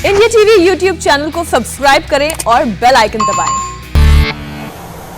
India TV YouTube channel को subscribe करें और बेल आइकन दबाएं।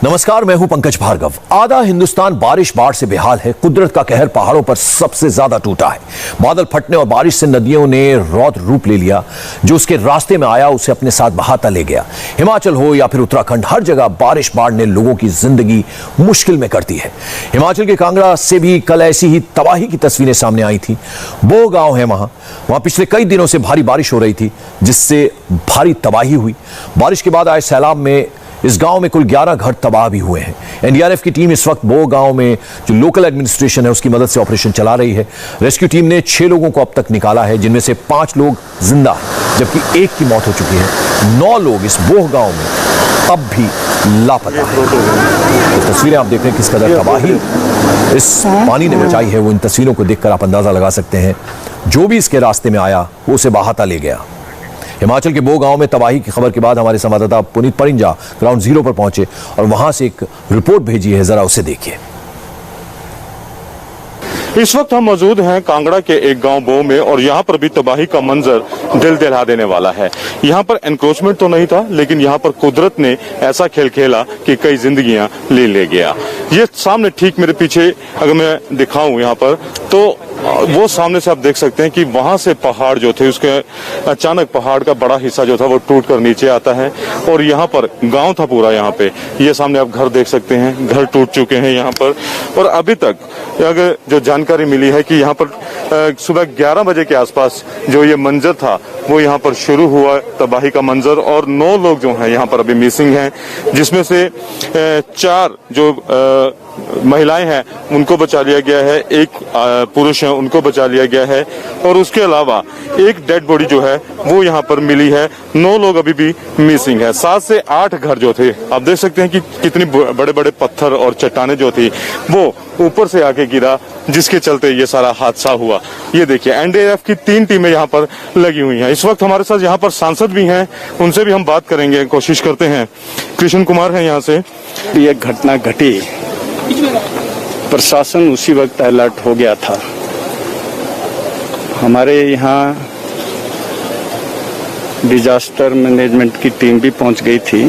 नमस्कार, मैं हूं पंकज भार्गव। आधा हिंदुस्तान बारिश बाढ़ से बेहाल है। कुदरत का कहर पहाड़ों पर सबसे ज्यादा टूटा है। बादल फटने और बारिश से नदियों ने रौद्र रूप ले लिया। जो उसके रास्ते में आया उसे अपने साथ बहाता ले गया। हिमाचल हो या फिर उत्तराखंड, हर जगह बारिश बाढ़ ने लोगों की जिंदगी मुश्किल में कर दी है। हिमाचल के कांगड़ा से भी कल ऐसी ही तबाही की तस्वीरें सामने आई थी। बोह गांव है वहां पिछले कई दिनों से भारी बारिश हो रही थी, जिससे भारी तबाही हुई। बारिश के बाद आए सैलाब में इस गांव में कुल 11 घर तबाह भी हुए हैं। एनडीआरएफ की टीम इस वक्त बोह गांव में जो लोकल एडमिनिस्ट्रेशन है उसकी मदद से ऑपरेशन चला रही है। रेस्क्यू टीम ने 6 लोगों को अब तक निकाला है, जिनमें से 5 लोग जिंदा हैं, जबकि 1 की मौत हो चुकी है। 9 लोग इस बोह गांव में अब भी लापता हैं। तो तस्वीरें आप देख रहे हैं किस कदर तबाही इस पानी ने मचाई है। वो इन तस्वीरों को देखकर आप अंदाजा लगा सकते हैं। जो भी इसके रास्ते में आया वो उसे बहाता ले गया। हिमाचल के बोह गांव में तबाही की खबर के बाद हमारे संवाददाता पुनीत परिंजा ग्राउंड जीरो पर पहुंचे और वहां से एक रिपोर्ट भेजी है, जरा उसे देखिए। इस वक्त हम मौजूद हैं कांगड़ा के एक गांव बोह में और यहाँ पर भी तबाही का मंजर दिल दहला देने वाला है। यहाँ पर एनक्रोचमेंट तो नहीं था, लेकिन यहाँ पर कुदरत ने ऐसा खेल खेला कि कई जिंदगियां ले गया। ये सामने ठीक मेरे पीछे अगर मैं दिखाऊं यहाँ पर, तो वो सामने से आप देख सकते हैं कि वहां से पहाड़ जो थे उसके अचानक पहाड़ का बड़ा हिस्सा जो था वो टूट कर नीचे आता है और यहाँ पर गांव था पूरा। यहाँ पे ये सामने आप घर देख सकते हैं, घर टूट चुके हैं यहाँ पर। और अभी तक अगर जो जानकारी मिली है कि यहाँ पर सुबह 11 बजे के आसपास जो ये मंजर था वो यहाँ पर शुरू हुआ तबाही का मंजर, और 9 लोग जो हैं यहाँ पर अभी मिसिंग हैं, जिसमें से 4 जो महिलाएं हैं उनको बचा लिया गया है, 1 पुरुष हैं उनको बचा लिया गया है, और उसके अलावा एक डेड बॉडी जो है वो यहाँ पर मिली है। 9 लोग अभी भी मिसिंग है। 7 से 8 घर जो थे, आप देख सकते हैं कि कितनी बड़े बड़े पत्थर और चट्टानें जो थी वो ऊपर से आके गिरा, जिसके चलते ये सारा हादसा हुआ। ये देखिए एनडीआरएफ की 3 टीमें यहाँ पर लगी हुई हैं। इस वक्त हमारे साथ यहाँ पर सांसद भी हैं, उनसे भी हम बात करेंगे, कोशिश करते हैं। कृष्ण कुमार हैं यहाँ से। ये घटना घटी, प्रशासन उसी वक्त अलर्ट हो गया था। हमारे यहाँ डिजास्टर मैनेजमेंट की टीम भी पहुंच गई थी।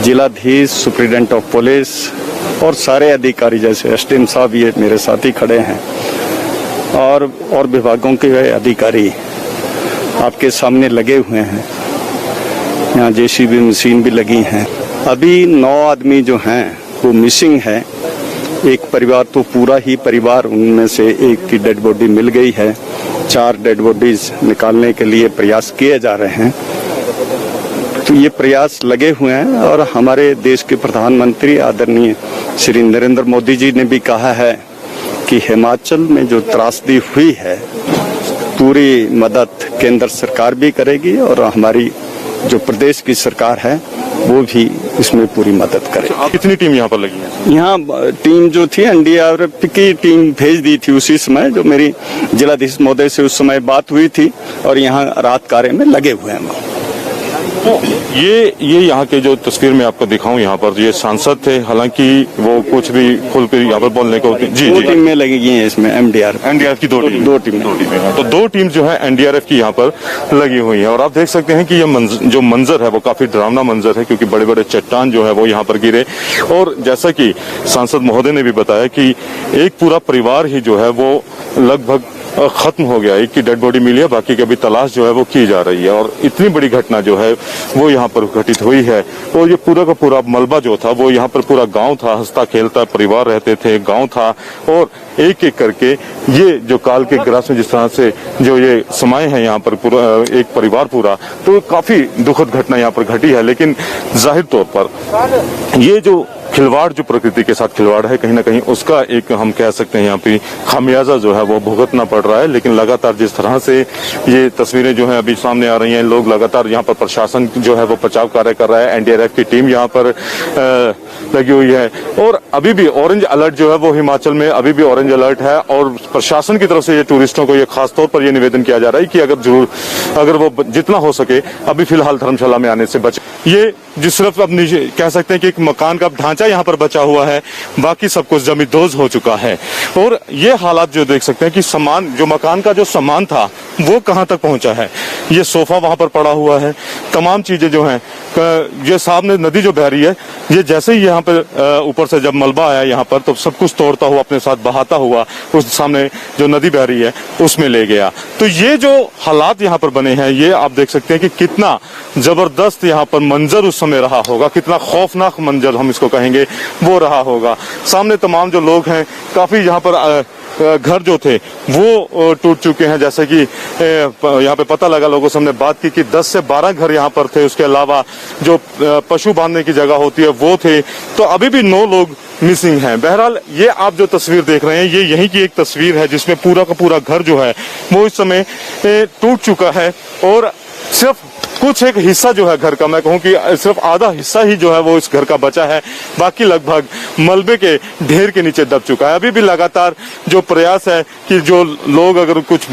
जिलाधीश, सुप्रीडेंट ऑफ पुलिस और सारे अधिकारी, जैसे एसडीएम साहब ये मेरे साथ ही खड़े हैं, और विभागों के अधिकारी आपके सामने लगे हुए हैं। यहाँ जेसीबी मशीन भी लगी हैं। अभी 9 आदमी जो हैं वो मिसिंग है। एक परिवार तो पूरा ही परिवार, उनमें से 1 की डेड बॉडी मिल गई है। 4 डेड बॉडीज निकालने के लिए प्रयास किए जा रहे हैं। तो ये प्रयास लगे हुए हैं, और हमारे देश के प्रधानमंत्री आदरणीय श्री नरेंद्र मोदी जी ने भी कहा है कि हिमाचल में जो त्रासदी हुई है पूरी मदद केंद्र सरकार भी करेगी, और हमारी जो प्रदेश की सरकार है वो भी इसमें पूरी मदद करे। कितनी टीम यहाँ पर लगी है? यहाँ टीम जो थी एनडीआरएफ की टीम भेज दी थी उसी समय, जो मेरी जिलाधीश महोदय से उस समय बात हुई थी, और यहाँ रात कार्य में लगे हुए हैं। तो ये यहाँ के जो तस्वीर में आपको दिखाऊं, यहाँ पर ये सांसद थे, हालांकि वो कुछ भी खुल कर यहाँ पर बोलने को जी 2 टीमें लगी हैं इसमें। एनडीआरएफ की 2 टीमें। तो 2 टीम जो है एनडीआरएफ की यहाँ पर लगी हुई है। और आप देख सकते हैं कि ये जो मंजर है वो काफी डरावना मंजर है, क्योंकि बड़े बड़े चट्टान जो है वो यहाँ पर गिरे। और जैसा कि सांसद महोदय ने भी बताया कि एक पूरा परिवार ही जो है वो लगभग खत्म हो गया। 1 की डेड बॉडी मिली है, बाकी की अभी तलाश जो है वो की जा रही है। और इतनी बड़ी घटना जो है वो यहाँ पर घटित हुई है। और ये पूरा का पूरा मलबा जो था वो यहाँ पर पूरा गांव था, हंसता खेलता परिवार रहते थे, गांव था। और एक एक करके ये जो काल के ग्रास में जिस तरह से जो ये समाये हैं यहाँ पर पूरा एक परिवार पूरा, तो काफी दुखद घटना यहाँ पर घटी है। लेकिन जाहिर तौर पर ये जो खिलवाड़, जो प्रकृति के साथ खिलवाड़ है, कहीं ना कहीं उसका एक हम कह सकते हैं यहाँ पे खामियाजा जो है वो भुगतना पड़ रहा है। लेकिन लगातार जिस तरह से ये तस्वीरें जो है अभी सामने आ रही हैं, लोग लगातार यहाँ पर, प्रशासन जो है वो बचाव कार्य कर रहा है, एनडीआरएफ की टीम यहाँ पर लगी हुई है। और अभी भी ऑरेंज अलर्ट जो है वो हिमाचल में अभी भी ऑरेंज अलर्ट है। और प्रशासन की तरफ से ये टूरिस्टों को ये खास तौर पर ये निवेदन किया जा रहा है कि अगर वो जितना हो सके अभी फिलहाल धर्मशाला में आने से बचे। ये जिस तरफ अब नीचे कह सकते हैं कि एक मकान का ढांचा यहाँ पर बचा हुआ है, बाकी सब कुछ जमींदोज हो चुका है। और ये हालात जो देख सकते हैं कि सामान, जो मकान का जो सामान था वो कहाँ तक पहुंचा है। ये सोफा वहां पर पड़ा हुआ है, तमाम चीजें जो हैं, ये सामने नदी जो बह रही है, ये जैसे ही यहाँ पे ऊपर से जब मलबा आया यहाँ पर, तो सब कुछ तोड़ता हुआ अपने साथ बहाता हुआ उस सामने जो नदी बह रही है उसमें ले गया। तो ये जो हालात यहाँ पर बने हैं, ये आप देख सकते हैं कि कितना जबरदस्त यहाँ पर मंजर उस समय रहा होगा, कितना खौफनाक मंजर हम इसको कहेंगे वो रहा होगा। सामने तमाम जो लोग हैं, काफी यहाँ पर घर जो थे वो टूट चुके हैं, जैसे कि यहाँ पे पता लगा, लोगों से हमने बात की कि 10 से 12 घर यहाँ पर थे। उसके अलावा जो पशु बांधने की जगह होती है वो थे। तो अभी भी 9 लोग मिसिंग हैं। बहरहाल ये आप जो तस्वीर देख रहे हैं, ये यहीं की एक तस्वीर है जिसमें पूरा का पूरा घर जो है वो इस समय टूट चुका है और सिर्फ कुछ एक हिस्सा जो है घर का, मैं कहूं कि सिर्फ आधा हिस्सा ही जो है वो इस घर का बचा है, बाकी लगभग मलबे के ढेर के नीचे दब चुका है। अभी भी लगातार जो प्रयास है कि जो लोग अगर कुछ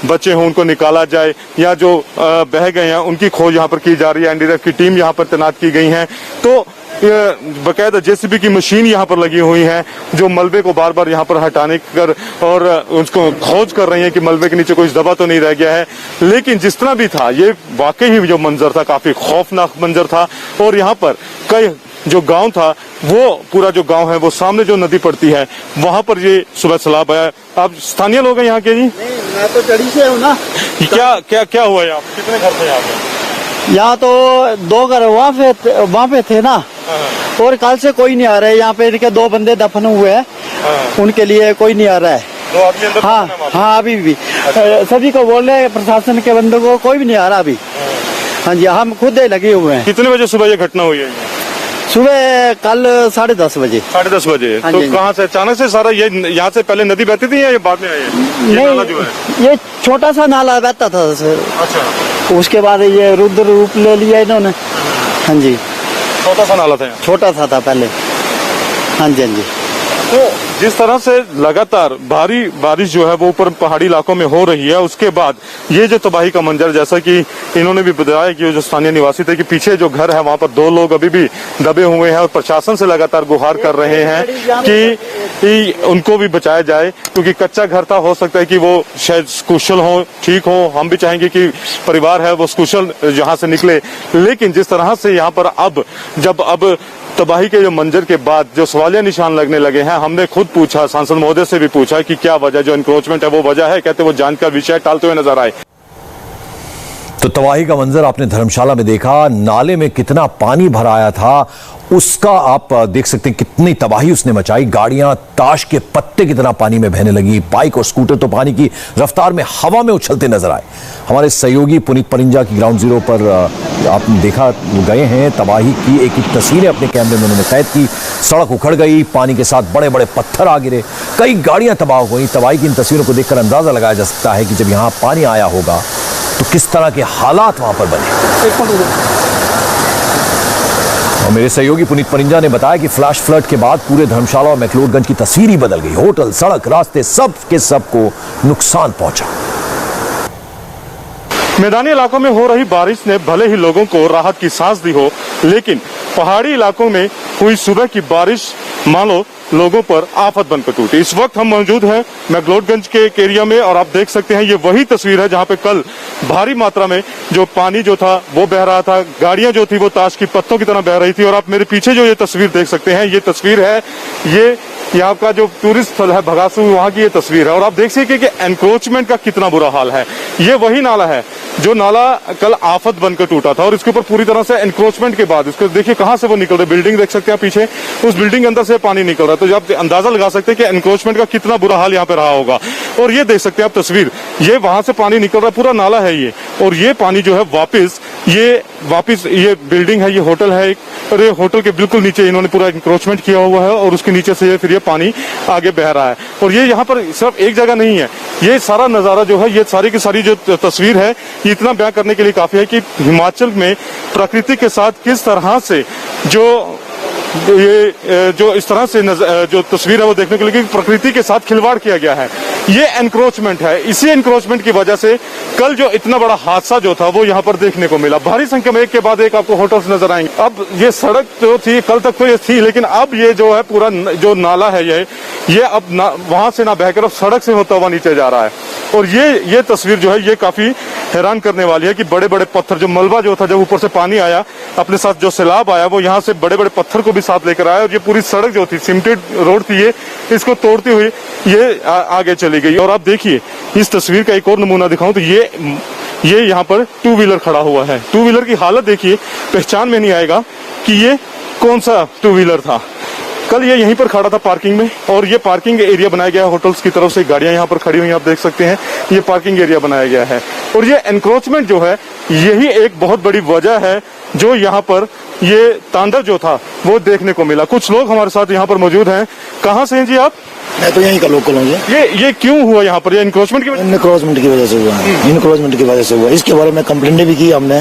बचे हों उनको निकाला जाए, या जो बह गए हैं उनकी खोज यहाँ पर की जा रही है। एनडीआरएफ की टीम यहाँ पर तैनात की गई है। तो बकायदा जेसीबी की मशीन यहाँ पर लगी हुई है जो मलबे को बार बार यहाँ पर हटाने कर और उसको खोज कर रही है कि मलबे के नीचे कुछ दबा तो नहीं रह गया है। लेकिन जिस तरह भी था, ये वाकई ही जो मंजर था काफी खौफनाक मंजर था। और यहाँ पर कई जो गांव था, वो पूरा जो गांव है वो सामने जो नदी पड़ती है वहां पर ये सुबह सैलाब आया। आप स्थानीय लोग हैं यहाँ के? जी मैं तो चढ़ी से हूँ ना। क्या हुआ यहाँ? कितने घर थे यहाँ पे? यहाँ तो 2 घर वहाँ पे थे ना, और कल से कोई नहीं आ रहा है यहाँ पे। इनके 2 बंदे दफन हुए हैं, उनके लिए कोई नहीं आ रहा है। हाँ अभी भी सभी को बोल रहे हैं, प्रशासन के बंदों को कोई भी नहीं आ रहा अभी। हाँ जी, हम खुद ही लगे हुए हैं। कितने बजे सुबह ये घटना हुई है? सुबह कल 10:30 बजे। 10:30 बजे। हाँ तो जी, कहाँ से अचानक से सारा ये, यहाँ से पहले नदी बहती थी या ये बाद में आई है? ये नाला जो है, ये छोटा सा नाला बहता था सर। अच्छा, उसके बाद ये रुद्र रूप ले लिया इन्होंने। हाँ जी, छोटा सा नाला था यहाँ। छोटा सा था पहले। हाँ जी, हाँ जी। तो जिस तरह से लगातार भारी बारिश जो है वो ऊपर पहाड़ी इलाकों में हो रही है, उसके बाद ये जो तबाही का मंजर, जैसा कि इन्होंने भी बताया कि जो स्थानीय निवासी थे कि पीछे जो घर है वहां पर 2 लोग अभी भी दबे हुए हैं और प्रशासन से लगातार गुहार कर रहे हैं कि उनको भी बचाया जाए, क्योंकि कच्चा घर था। हो सकता है कि वो शायद कुशल हो, ठीक हो। हम भी चाहेंगे कि परिवार है वो कुशल यहाँ से निकले। लेकिन जिस तरह से यहाँ पर अब तबाही के जो मंजर के बाद जो सवालिया निशान लगने लगे हैं, हमने खुद पूछा, सांसद महोदय से भी पूछा कि क्या वजह, जो एनक्रोचमेंट है वो वजह है? कहते वो जानकर विषय टालते हुए नजर आए। तो तबाही का मंजर आपने धर्मशाला में देखा। नाले में कितना पानी भरा आया था उसका आप देख सकते हैं, कितनी तबाही उसने मचाई। गाड़ियां ताश के पत्ते की तरह पानी में बहने लगी। बाइक और स्कूटर तो पानी की रफ्तार में हवा में उछलते नजर आए। हमारे सहयोगी पुनीत परिंजा की ग्राउंड जीरो पर आपने देखा, गए हैं। तबाही की एक एक तस्वीरें अपने कैमरे में उन्होंने कैद की। सड़क उखड़ गई, पानी के साथ बड़े बड़े पत्थर आ गिरे, कई गाड़ियां तबाह हो गई। तबाही की इन तस्वीरों को देखकर अंदाजा लगाया जा सकता है कि जब यहां पानी आया होगा तो किस तरह के हालात वहां पर बने। और मेरे सहयोगी पुनीत परिंजा ने बताया कि फ्लैश फ्लड के बाद पूरे धर्मशाला और मैक्लोडगंज की तस्वीर ही बदल गई। होटल, सड़क, रास्ते, सब के सब को नुकसान पहुंचा। मैदानी इलाकों में हो रही बारिश ने भले ही लोगों को राहत की सांस दी हो, लेकिन पहाड़ी इलाकों में हुई सुबह की बारिश मानो लोगों पर आफत बनकर टूटी। इस वक्त हम मौजूद हैं मैक्लोडगंज के एक एरिया में और आप देख सकते हैं ये वही तस्वीर है जहां पे कल भारी मात्रा में जो पानी जो था वो बह रहा था। गाड़ियां जो थी वो ताश की पत्तों की तरह बह रही थी। और आप मेरे पीछे जो ये तस्वीर देख सकते हैं, ये तस्वीर है, ये यहाँ का जो टूरिस्ट स्थल है भगासू, वहाँ की ये तस्वीर है। और आप देख सकते हैं कि एनक्रोचमेंट का कितना बुरा हाल है। ये वही नाला है जो नाला कल आफत बनकर टूटा था और इसके ऊपर पूरी तरह से एनक्रोचमेंट के बाद इसको देखिए कहां से वो निकल रहे। बिल्डिंग देख सकते हैं पीछे, उस बिल्डिंग के अंदर से पानी निकल रहा है। तो आप अंदाजा लगा सकते हैं कि एनक्रोचमेंट का कितना बुरा हाल यहाँ पे रहा होगा। और ये देख सकते हैं आप तस्वीर, ये वहां से पानी निकल रहा है, पूरा नाला है ये। और ये पानी जो है वापिस ये बिल्डिंग है, ये होटल है एक, और ये होटल के बिल्कुल नीचे इन्होंने पूरा एनक्रोचमेंट किया हुआ है और उसके नीचे से फिर ये पानी आगे बह रहा है। और ये यहाँ पर सिर्फ एक जगह नहीं है, ये सारा नजारा जो है, ये सारी की सारी जो तस्वीर है, ये इतना बयां करने के लिए काफी है कि हिमाचल में प्रकृति के साथ किस तरह से जो इस तरह से जो तस्वीर है वो देखने के लिए प्रकृति के साथ खिलवाड़ किया गया है। ये एनक्रोचमेंट है। इसी एनक्रोचमेंट की वजह से कल जो इतना बड़ा हादसा जो था वो यहाँ पर देखने को मिला। भारी संख्या में एक के बाद एक आपको होटल्स नजर आएंगे। अब ये सड़क जो थी कल तक तो ये थी, लेकिन अब ये जो है पूरा जो नाला है ये अब वहां से ना बहकर अब सड़क से होता हुआ नीचे जा रहा है। और ये तस्वीर जो है ये काफी हैरान करने वाली है कि बड़े बड़े पत्थर, जो मलबा जो था, जब ऊपर से पानी आया अपने साथ, जो सैलाब आया, वो यहाँ से बड़े बड़े पत्थर को भी साथ लेकर आया और ये पूरी सड़क जो थी, सीमेंटेड रोड थी, ये इसको तोड़ती हुई ये आगे चली गई। और आप देखिए इस तस्वीर का एक और नमूना दिखाऊं तो ये यहाँ पर टू व्हीलर खड़ा हुआ है। टू व्हीलर की हालत देखिए, पहचान में नहीं आएगा कि ये कौन सा टू व्हीलर था। कल ये यहीं पर खड़ा था पार्किंग में, और ये पार्किंग एरिया बनाया गया है होटल्स की तरफ से, गाड़ियां यहाँ पर खड़ी हुई आप देख सकते हैं, ये पार्किंग एरिया बनाया गया है। और ये एनक्रोचमेंट जो है, यही एक बहुत बड़ी वजह है जो यहाँ पर ये तांडव जो था वो देखने को मिला। कुछ लोग हमारे साथ यहाँ पर मौजूद हैं। कहाँ से हैं जी आप? मैं तो यहीं का लोकल हूँ। ये क्यों हुआ यहाँ पर? ये इनक्रोचमेंट की वजह से हुआ है। इनक्रोचमेंट की वजह से हुआ। इसके बारे में कंप्लेंट भी की हमने,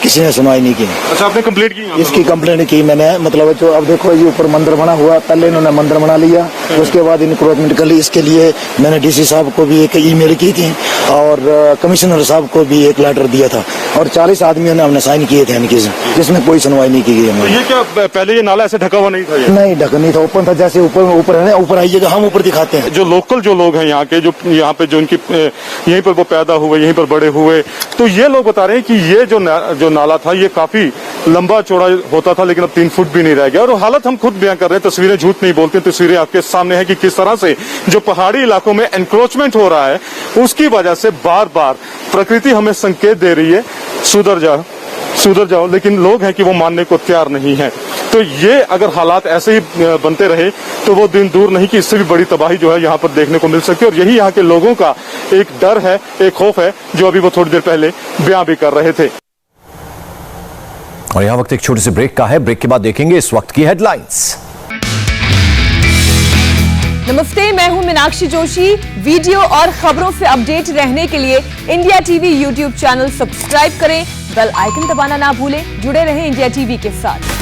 किसी ने सुनवाई नहीं की। अच्छा, आपने कंप्लेंट की? इसकी कंप्लेंट की मैंने, मतलब जो अब देखो ये ऊपर मंदिर बना हुआ, पहले इन्होंने मंदिर बना लिया, उसके बाद इनक्रोचमेंट कर ली। इसके लिए मैंने डीसी साहब को भी एक ईमेल की थी और कमिश्नर साहब को भी एक लेटर दिया था, और 40 आदमियों ने हमने साइन किए थे इनकी, जिसमें कोई सुनवाई नहीं की गई। ये क्या पहले ये नाला ऐसे ढका हुआ नहीं था? नहीं ढका नहीं था, ओपन था। जैसे ऊपर आइएगा, हम ऊपर दिखाते हैं। जो लोकल जो लोग हैं यहाँ के, जो यहाँ पे जो उनकी यहीं पर वो पैदा हुए, यहीं पर बड़े हुए, तो ये लोग बता रहे हैं कि ये जो नाला था ये काफी लंबा चौड़ा होता था, लेकिन अब 3 फुट भी नहीं रह गया। और हालत हम खुद बयान कर रहे हैं, तस्वीरें झूठ नहीं बोलती, तस्वीरें आपके सामने है कि किस तरह से जो पहाड़ी इलाकों में एनक्रोचमेंट हो रहा है, उसकी वजह से बार बार प्रकृति हमें संकेत दे रही है सुधर जाओ, लेकिन लोग हैं कि वो मानने को तैयार नहीं है। तो ये अगर हालात ऐसे ही बनते रहे तो वो दिन दूर नहीं कि इससे भी बड़ी तबाही जो है यहाँ पर देखने को मिल सकती है। और यही यहाँ के लोगों का एक डर है, एक खौफ है, जो अभी वो थोड़ी देर पहले बयां भी कर रहे थे। और यहाँ वक्त एक छोटे से ब्रेक का है। ब्रेक के बाद देखेंगे इस वक्त की हेडलाइंस। नमस्ते, मैं हूं मीनाक्षी जोशी। वीडियो और खबरों से अपडेट रहने के लिए India TV YouTube channel subscribe करें, बेल आइकन दबाना ना भूलें। जुड़े रहें इंडिया टीवी के साथ।